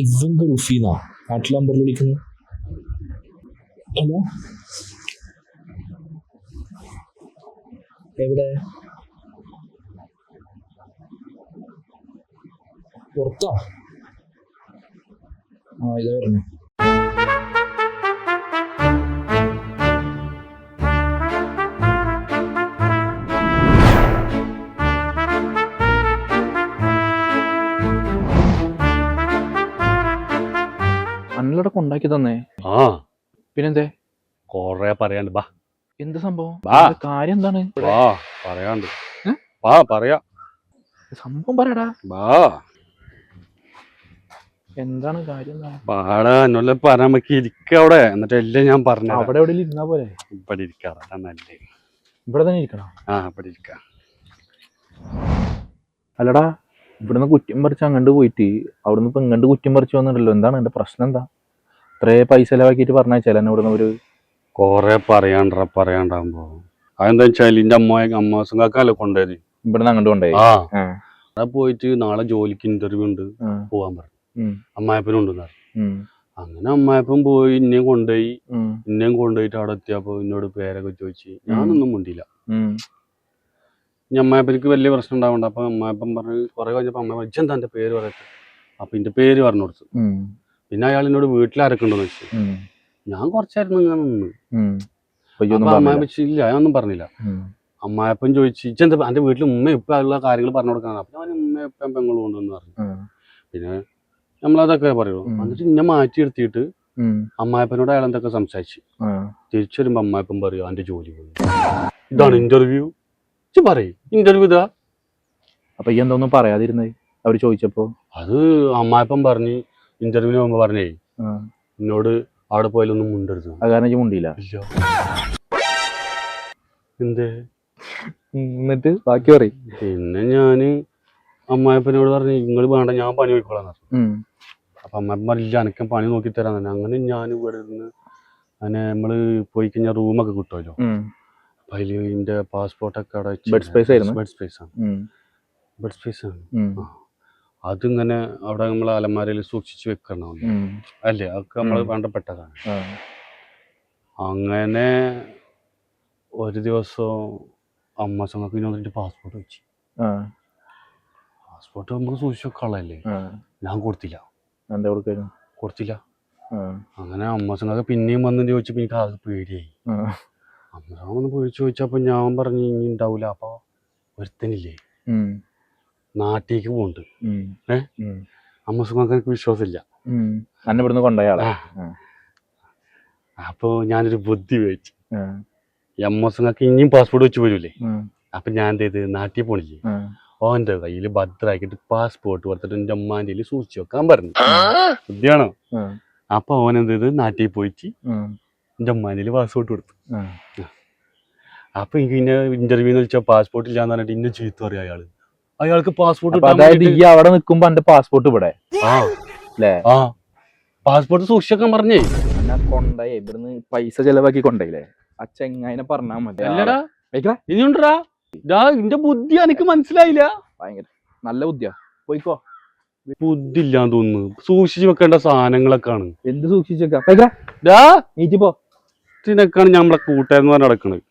ഇവൻ ഗൾഫീന്നാ നാട്ടിൽ നമ്പറിൽ വിളിക്കുന്നു. ഹലോ, എവിടെ? പുറത്താ? ആ, ഇതാ വരുന്നു. അന്നലോടെ കൊണ്ടാക്കി തന്നേ. ആ പിന്നെന്തേ കൊറേ പറയാണ്ട് ബാ. എന്ത് സംഭവം? വാ. കാര്യം എന്താണ്? വാ പറയാണ്ട്. വാ പറയാ. സംഭവം പറയടാ. വാ എന്താണ് കാര്യം? പാടാ എന്നല്ല പറയാൻ നമുക്ക് ഇരിക്ക അവിടെ. എന്നിട്ട് എല്ലാം ഞാൻ പറഞ്ഞു. അവിടെ എവിടെ ഇരുന്നാ പോലെ? ഇവിടെ ഇരിക്കാറാ നല്ലേ. ഇവിടെ തന്നെ ഇരിക്കണം. ആ ഇവിടെ ഇരിക്ക. അല്ലടാ, ഇവിടുന്ന് കുറ്റം പറിച്ച് അങ്ങോട്ട് പോയിട്ട് അവിടുന്ന് ഇപ്പൊ ഇങ്ങോട്ട് കുറ്റം പറിച്ചു വന്നിട്ടല്ലോ. എന്താണ് എന്റെ പ്രശ്നം? എന്താ ഇത്രേ പൈസ ചെലവാക്കിയിട്ട് പറഞ്ഞാൽ എന്നെ ഇവിടുന്ന് ഒരു കൊറേ പറയാണ്ടാകുമ്പോ അതെന്താ വെച്ചാൽ എന്റെ അമ്മാസങ്ങാക്കല്ലേ കൊണ്ടുപോയത്. ഇവിടുന്ന് അങ്ങോട്ട് കൊണ്ടേ. ആ അവിടെ പോയിട്ട് നാളെ ജോലിക്ക് ഇന്റർവ്യൂ ഉണ്ട്, പോവാൻ പറഞ്ഞു. അമ്മായപ്പനും ഉണ്ട്. അങ്ങനെ അമ്മായപ്പൻ പോയി ഇന്നേം കൊണ്ടുപോയിട്ട് അവിടെ എത്തിയപ്പോ എന്നോട് പേരൊക്കെ ചോദിച്ചു. ഞാനൊന്നും മുണ്ടില്ല. ഇനി അമ്മായപ്പനിക്ക് വലിയ പ്രശ്നം ഉണ്ടാവണ്ട. അപ്പൊ അമ്മായപ്പൻ പറഞ്ഞു, കുറെ കഴിഞ്ഞപ്പോ അമ്മ ഇജ്ജെന്താ എന്റെ പേര് പറയട്ടെ. അപ്പൊ എന്റെ പേര് പറഞ്ഞു കൊടുത്തു. പിന്നെ അയാൾ എന്നോട് വീട്ടിലാരൊക്കെയുണ്ടെന്ന് വെച്ചു. ഞാൻ കുറച്ചായിരുന്നു ഇങ്ങനെ നിന്ന്. അപ്പൊ അമ്മായപ്പൻ ഇല്ല, ഞാനൊന്നും പറഞ്ഞില്ല. അമ്മായപ്പൻ ചോദിച്ചു, ഇജ്ജെന്താ എന്റെ വീട്ടിൽ ഉമ്മ ഇപ്പൊ ഉള്ള കാര്യങ്ങൾ പറഞ്ഞു കൊടുക്കാനാണ്. അപ്പൊ ഞാൻ ഉമ്മ ഇപ്പം പെങ്ങളും ഉണ്ടെന്ന് പറഞ്ഞു. പിന്നെ നമ്മളതൊക്കെ പറയുള്ളൂ. എന്നിട്ട് ഇന്നെ മാറ്റി എടുത്തിട്ട് അമ്മായപ്പനോട് അയാൾ എന്തൊക്കെ സംസാരിച്ചു. തിരിച്ചു വരുമ്പോ അമ്മായപ്പൻ പറയും എന്റെ ജോലി പോയി. ഇതാണ് ഇന്റർവ്യൂ. പറയും ഇന്റർവ്യൂ ഇതാ. അപ്പൊ ഈ എന്തോന്നും പറയാതിരുന്നേ അവര് ചോദിച്ചപ്പോ? അത് അമ്മായപ്പൻ പറഞ്ഞ് ഇന്റർവ്യൂവിന് പോകുമ്പോ പറഞ്ഞേ എന്നോട് അവിടെ പോയാലൊന്നും മുണ്ടരുത്. അത് കാരണം മുണ്ടില്ല. എന്തേ? എന്നിട്ട് ബാക്കി പറയും. പിന്നെ ഞാന് അമ്മായപ്പനോട് പറഞ്ഞു നിങ്ങൾ വേണ്ട, ഞാൻ പണി പോയിക്കോളാന്ന് പറഞ്ഞു. അപ്പൊ അമ്മായപ്പൻ പറഞ്ഞില്ല, അനക്കം പണി നോക്കി തരാൻ തന്നെ. അങ്ങനെ ഞാൻ ഇവിടെ നിന്ന് അങ്ങനെ നമ്മള് പോയി കഴിഞ്ഞാൽ റൂമൊക്കെ കിട്ടുമല്ലോ. അതില് എന്റെ പാസ്പോർട്ടൊക്കെ അവിടെ ബെഡ് സ്പേസ് ആണ്. അതിങ്ങനെ അവിടെ നമ്മളെ അലമാരയിൽ സൂക്ഷിച്ചു വെക്കണം അല്ലേ? അതൊക്കെ നമ്മള് വേണ്ടപ്പെട്ടതാണ്. അങ്ങനെ ഒരു ദിവസം അമ്മ സംഘക്ക് വന്നിട്ട് പാസ്പോർട്ട് വെച്ചു. പാസ്പോർട്ട് നമുക്ക് സൂക്ഷിച്ചു വെക്കാളല്ലേ. ഞാൻ കൊടുത്തില്ല. എന്താ കൊടുത്തില്ല. അങ്ങനെ അമ്മ സംഘക്ക് പിന്നെയും വന്നു ചോദിച്ചപ്പോ എനിക്ക് ആകെ പേടിയായി. അമ്മ പോയി ചോദിച്ചപ്പോ ഞാൻ പറഞ്ഞു ഇനി ഉണ്ടാവൂല. അപ്പൊ ഒരുത്തനില്ലേ നാട്ടിലേക്ക് പോണ്ട്. അമ്മ സുഖക്ക് എനിക്ക് വിശ്വാസമില്ല. ഇവിടുന്ന് കൊണ്ടയാളാ. അപ്പൊ ഞാനൊരു ബുദ്ധി വെച്ചു. അമ്മ സുഖക്ക് ഇനിയും പാസ്പോർട്ട് വെച്ച് പോരൂലേ. അപ്പൊ ഞാൻ എന്ത് ചെയ്ത് നാട്ടിൽ പോണില്ലേ, ഓന്റെ കയ്യില് ഭദ്രാക്കിട്ട് പാസ്പോർട്ട് കൊടുത്തിട്ട് എന്റെ അമ്മാന്റെ കയ്യിൽ സൂക്ഷിച്ചു വെക്കാൻ പറഞ്ഞു. ബുദ്ധിയാണോ? അപ്പൊ അവൻ എന്ത് ചെയ്ത് നാട്ടിൽ പോയിട്ട് എന്റെ അമ്മാന്റെ പാസ്പോർട്ട് കൊടുത്തു. അപ്പൊ എനിക്ക് പിന്നെ ഇന്റർവ്യൂന്ന് വിളിച്ചാൽ പാസ്പോർട്ട് ഇല്ലാന്ന് പറഞ്ഞിട്ട് ഇന്നെ ചീത്ത പറയാം അയാൾക്ക് പാസ്പോർട്ട്. അതായത് ഈ അവിടെ നിൽക്കുമ്പോ എന്റെ പാസ്പോർട്ട് ഇവിടെ പാസ്പോർട്ട് സൂക്ഷിക്കാൻ പറഞ്ഞേ. കൊണ്ടേ ഇവിടുന്ന് പൈസ ചെലവാക്കി കൊണ്ടേയില്ലേ അച്ഛനെ പറഞ്ഞാ മതി. അല്ലടാ ഇനിയുണ്ടാ എന്റെ ബുദ്ധി എനിക്ക് മനസ്സിലായില്ല. ഭയങ്കര നല്ല ബുദ്ധിയാ. പോയിക്കോ. ബുദ്ധി ഇല്ലാന്ന് തോന്നുന്നു. സൂക്ഷിച്ചു വെക്കേണ്ട സാധനങ്ങളൊക്കെയാണ്. എന്ത് സൂക്ഷിച്ചു വെക്കാ? നീറ്റിപ്പോ ഇതിനൊക്കെയാണ് നമ്മളെ കൂട്ടുകാരെന്ന് പറഞ്ഞ് നടക്കണത്.